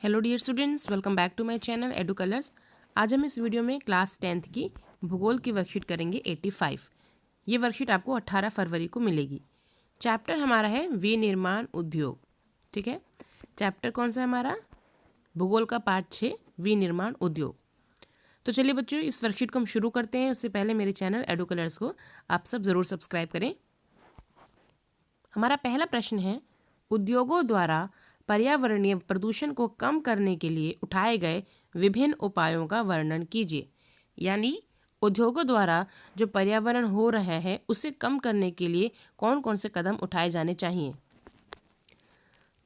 Hello dear students, welcome back to my channel Edu Colours. आज हम इस video में क्लास 10th की भूगोल की वर्कशीट करेंगे 85। ये वर्कशीट आपको 18 फरवरी को मिलेगी। चैप्टर हमारा है विनिर्माण उद्योग। ठीक है, चैप्टर कौन सा है हमारा? भूगोल का पार्ट 6 विनिर्माण उद्योग। तो चलिए बच्चों, इस वर्कशीट को हम शुरू करते हैं। उससे पहले मेरे चैनल एडू कलर्स को आप सब ज़रूर सब्सक्राइब करें। हमारा पहला प्रश्न है, उद्योगों द्वारा पर्यावरणीय प्रदूषण को कम करने के लिए उठाए गए विभिन्न उपायों का वर्णन कीजिए। यानी उद्योगों द्वारा जो पर्यावरण हो रहा है उसे कम करने के लिए कौन कौन से कदम उठाए जाने चाहिए।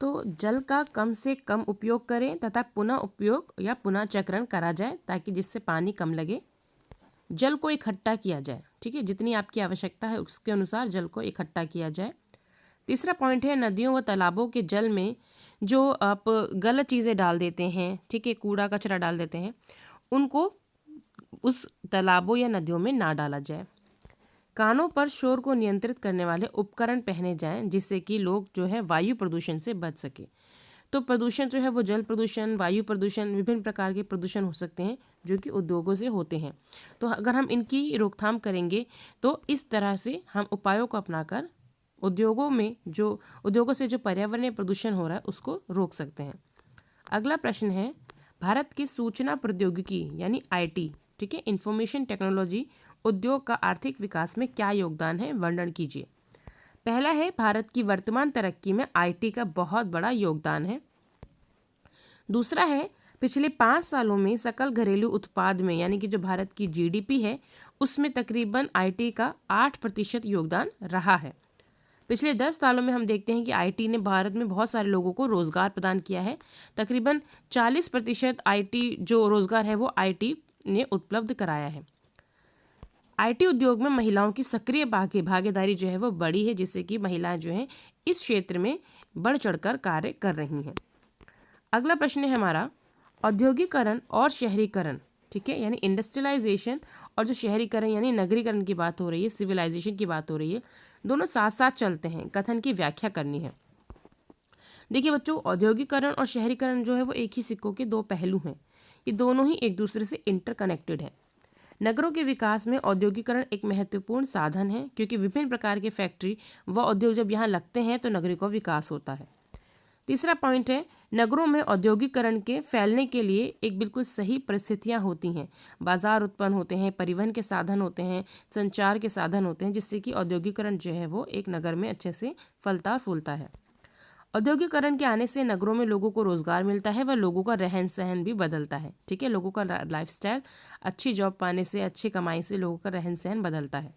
तो जल का कम से कम उपयोग करें तथा पुनः उपयोग या पुनः चक्रण करा जाए ताकि जिससे पानी कम लगे। जल को इकट्ठा किया जाए, ठीक है, जितनी आपकी आवश्यकता है उसके अनुसार जल को इकट्ठा किया जाए। तीसरा पॉइंट है, नदियों व तालाबों के जल में जो आप गलत चीज़ें डाल देते हैं, ठीक है, कूड़ा कचरा डाल देते हैं, उनको उस तालाबों या नदियों में ना डाला जाए। कानों पर शोर को नियंत्रित करने वाले उपकरण पहने जाएं जिससे कि लोग जो है वायु प्रदूषण से बच सके। तो प्रदूषण जो है वो जल प्रदूषण, वायु प्रदूषण, विभिन्न प्रकार के प्रदूषण हो सकते हैं जो कि उद्योगों से होते हैं। तो अगर हम इनकी रोकथाम करेंगे तो इस तरह से हम उपायों को अपनाकर उद्योगों से जो पर्यावरणीय प्रदूषण हो रहा है उसको रोक सकते हैं। अगला प्रश्न है, भारत की सूचना प्रौद्योगिकी यानी आईटी, ठीक है, इंफॉर्मेशन टेक्नोलॉजी उद्योग का आर्थिक विकास में क्या योगदान है, वर्णन कीजिए। पहला है, भारत की वर्तमान तरक्की में आईटी का बहुत बड़ा योगदान है। दूसरा है, पिछले 5 सालों में सकल घरेलू उत्पाद में यानी कि जो भारत की जीडीपी है उसमें तकरीबन आईटी का 8% योगदान रहा है। पिछले 10 सालों में हम देखते हैं कि आईटी ने भारत में बहुत सारे लोगों को रोजगार प्रदान किया है। तकरीबन 40% आईटी जो रोजगार है वो आईटी ने उपलब्ध कराया है। आईटी उद्योग में महिलाओं की सक्रिय भागीदारी जो है वो बड़ी है, जिससे कि महिलाएं जो हैं इस क्षेत्र में बढ़ चढ़कर कार्य कर रही हैं। अगला प्रश्न है हमारा, औद्योगिकरण और शहरीकरण, ठीक है, यानी इंडस्ट्रियलाइजेशन और जो शहरीकरण यानी नगरीकरण की बात हो रही है, सिविलाइजेशन की बात हो रही है, दोनों साथ साथ चलते हैं। कथन की व्याख्या करनी है। देखिए बच्चों, औद्योगिकरण और शहरीकरण जो है वो एक ही सिक्कों के दो पहलू हैं। ये दोनों ही एक दूसरे से इंटरकनेक्टेड हैं। नगरों के विकास में औद्योगिकरण एक महत्वपूर्ण साधन है क्योंकि विभिन्न प्रकार के फैक्ट्री व उद्योग जब यहाँ लगते हैं तो नगरी का विकास होता है। तीसरा पॉइंट है, नगरों में औद्योगिकरण के फैलने के लिए एक बिल्कुल सही परिस्थितियां होती हैं। बाजार उत्पन्न होते हैं, परिवहन के साधन होते हैं, संचार के साधन होते हैं, जिससे कि औद्योगिकरण जो है वो एक नगर में अच्छे से फलता फूलता है। औद्योगिकरण के आने से नगरों में लोगों को रोजगार मिलता है व लोगों का रहन सहन भी बदलता है। ठीक है, लोगों का लाइफस्टाइल, अच्छी जॉब पाने से, अच्छी कमाई से लोगों का रहन सहन बदलता है।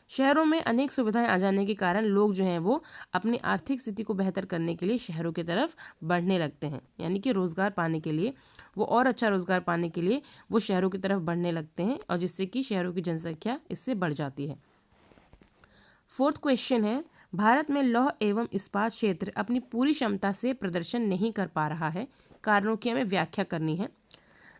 शहरों में अनेक सुविधाएं आ जाने के कारण लोग जो हैं वो अपनी आर्थिक स्थिति को बेहतर करने के लिए शहरों की तरफ बढ़ने लगते हैं, यानी कि रोजगार पाने के लिए, वो और अच्छा रोजगार पाने के लिए वो शहरों की तरफ बढ़ने लगते हैं और जिससे कि शहरों की जनसंख्या इससे बढ़ जाती है। फोर्थ क्वेश्चन है, भारत में लौह एवं इस्पात क्षेत्र अपनी पूरी क्षमता से प्रदर्शन नहीं कर पा रहा है, कारणों की हमें व्याख्या करनी है।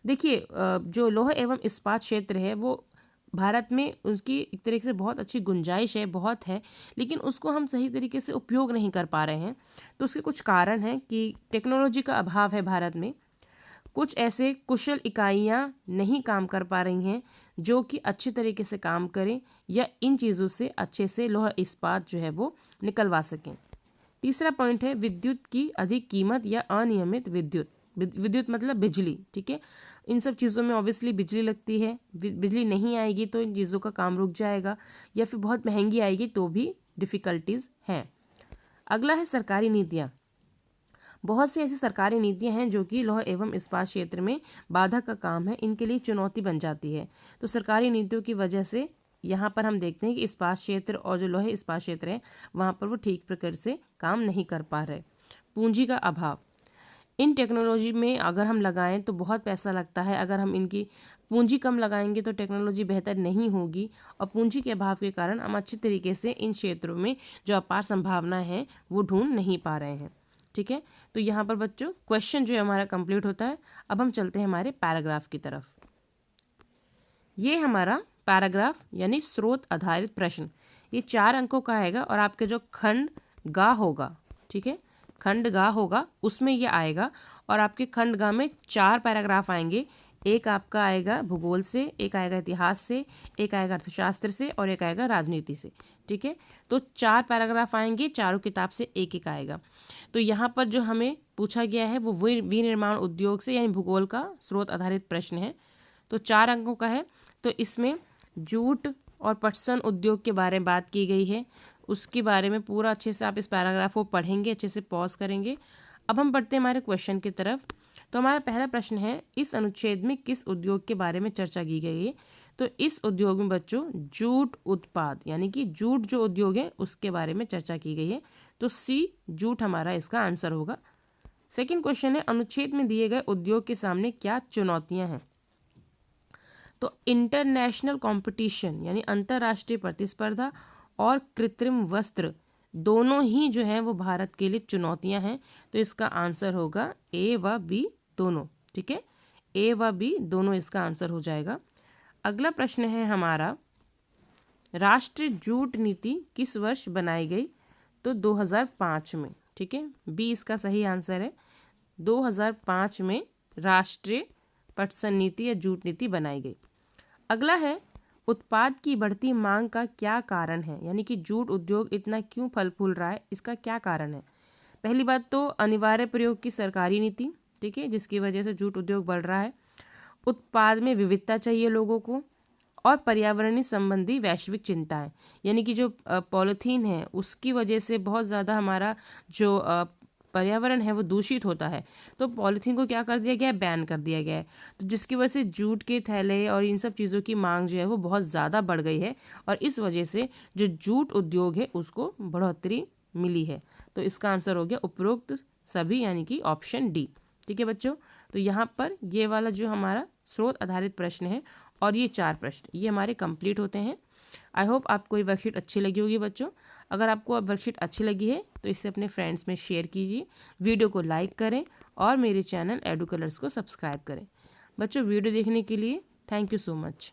देखिए, जो लौह एवं इस्पात क्षेत्र है वो भारत में उसकी एक तरीके से बहुत अच्छी गुंजाइश है, बहुत है, लेकिन उसको हम सही तरीके से उपयोग नहीं कर पा रहे हैं। तो उसके कुछ कारण हैं कि टेक्नोलॉजी का अभाव है भारत में, कुछ ऐसे कुशल इकाइयाँ नहीं काम कर पा रही हैं जो कि अच्छे तरीके से काम करें या इन चीज़ों से अच्छे से लौह इस्पात जो है वो निकलवा सकें। तीसरा पॉइंट है, विद्युत की अधिक कीमत या अनियमित विद्युत मतलब बिजली, ठीक है, इन सब चीज़ों में ऑब्वियसली बिजली लगती है, बिजली नहीं आएगी तो इन चीज़ों का काम रुक जाएगा, या फिर बहुत महंगी आएगी तो भी डिफ़िकल्टीज़ हैं। अगला है सरकारी नीतियाँ। बहुत सी ऐसी सरकारी नीतियाँ हैं जो कि लौह एवं इस्पात क्षेत्र में बाधा का काम है, इनके लिए चुनौती बन जाती है। तो सरकारी नीतियों की वजह से यहाँ पर हम देखते हैं कि इस्पात क्षेत्र और जो लौह इस्पात क्षेत्र है वहाँ पर वो ठीक प्रकार से काम नहीं कर पा रहे। पूंजी का अभाव, इन टेक्नोलॉजी में अगर हम लगाएं तो बहुत पैसा लगता है, अगर हम इनकी पूंजी कम लगाएंगे तो टेक्नोलॉजी बेहतर नहीं होगी और पूंजी के अभाव के कारण हम अच्छे तरीके से इन क्षेत्रों में जो अपार संभावना है वो ढूंढ नहीं पा रहे हैं। ठीक है, तो यहाँ पर बच्चों क्वेश्चन जो है हमारा कंप्लीट होता है। अब हम चलते हैं हमारे पैराग्राफ की तरफ। ये हमारा पैराग्राफ यानी स्रोत आधारित प्रश्न, ये 4 अंकों का आएगा और आपके जो खंड गा होगा, ठीक है, खंड ग होगा उसमें ये आएगा। और आपके खंड ग में 4 पैराग्राफ आएंगे। एक आपका आएगा भूगोल से, एक आएगा इतिहास से, एक आएगा अर्थशास्त्र से और एक आएगा राजनीति से। ठीक है, तो 4 पैराग्राफ आएंगे, चारों किताब से एक एक आएगा। तो यहाँ पर जो हमें पूछा गया है वो विनिर्माण उद्योग से यानी भूगोल का स्रोत आधारित प्रश्न है। तो 4 अंकों का है। तो इसमें जूट और पटसन उद्योग के बारे में बात की गई है, उसके बारे में पूरा अच्छे से आप इस पैराग्राफ को पढ़ेंगे, अच्छे से पॉज करेंगे। अब हम बढ़ते हैं हमारे क्वेश्चन की तरफ। तो हमारा पहला प्रश्न है, इस अनुच्छेद में किस उद्योग के बारे में चर्चा की गई है? तो इस उद्योग में बच्चों जूट उत्पाद यानी कि जूट जो उद्योग है उसके बारे में चर्चा की गई है। तो सी जूट हमारा इसका आंसर होगा। सेकंड क्वेश्चन है, अनुच्छेद में दिए गए उद्योग के सामने क्या चुनौतियां हैं? तो इंटरनेशनल कंपटीशन यानी अंतर्राष्ट्रीय प्रतिस्पर्धा और कृत्रिम वस्त्र दोनों ही जो है वो भारत के लिए चुनौतियां हैं। तो इसका आंसर होगा ए व बी दोनों। ठीक है, ए व बी दोनों इसका आंसर हो जाएगा। अगला प्रश्न है हमारा, राष्ट्रीय जूट नीति किस वर्ष बनाई गई? तो 2005 में। ठीक है, बी इसका सही आंसर है। 2005 में राष्ट्रीय पटसन नीति या जूट नीति बनाई गई। अगला है, उत्पाद की बढ़ती मांग का क्या कारण है? यानी कि जूट उद्योग इतना क्यों फल फूल रहा है, इसका क्या कारण है? पहली बात तो अनिवार्य प्रयोग की सरकारी नीति, ठीक है, जिसकी वजह से जूट उद्योग बढ़ रहा है। उत्पाद में विविधता चाहिए लोगों को, और पर्यावरणीय संबंधी वैश्विक चिंताएं, यानी कि जो पॉलीथीन है उसकी वजह से बहुत ज़्यादा हमारा जो पर्यावरण है वो दूषित होता है। तो पॉलीथीन को क्या कर दिया गया है? बैन कर दिया गया है। तो जिसकी वजह से जूट के थैले और इन सब चीज़ों की मांग जो है वो बहुत ज़्यादा बढ़ गई है, और इस वजह से जो जूट उद्योग है उसको बढ़ोतरी मिली है। तो इसका आंसर हो गया उपरोक्त सभी, यानी कि ऑप्शन डी। ठीक है बच्चों, तो यहाँ पर ये वाला जो हमारा स्रोत आधारित प्रश्न है और ये 4 प्रश्न ये हमारे कंप्लीट होते हैं। आई होप आपको ये वर्कशीट अच्छी लगी होगी बच्चों। अगर आपको अब वर्कशीट अच्छी लगी है तो इसे अपने फ्रेंड्स में शेयर कीजिए, वीडियो को लाइक करें और मेरे चैनल एडू कलर्स को सब्सक्राइब करें। बच्चों वीडियो देखने के लिए थैंक यू सो मच।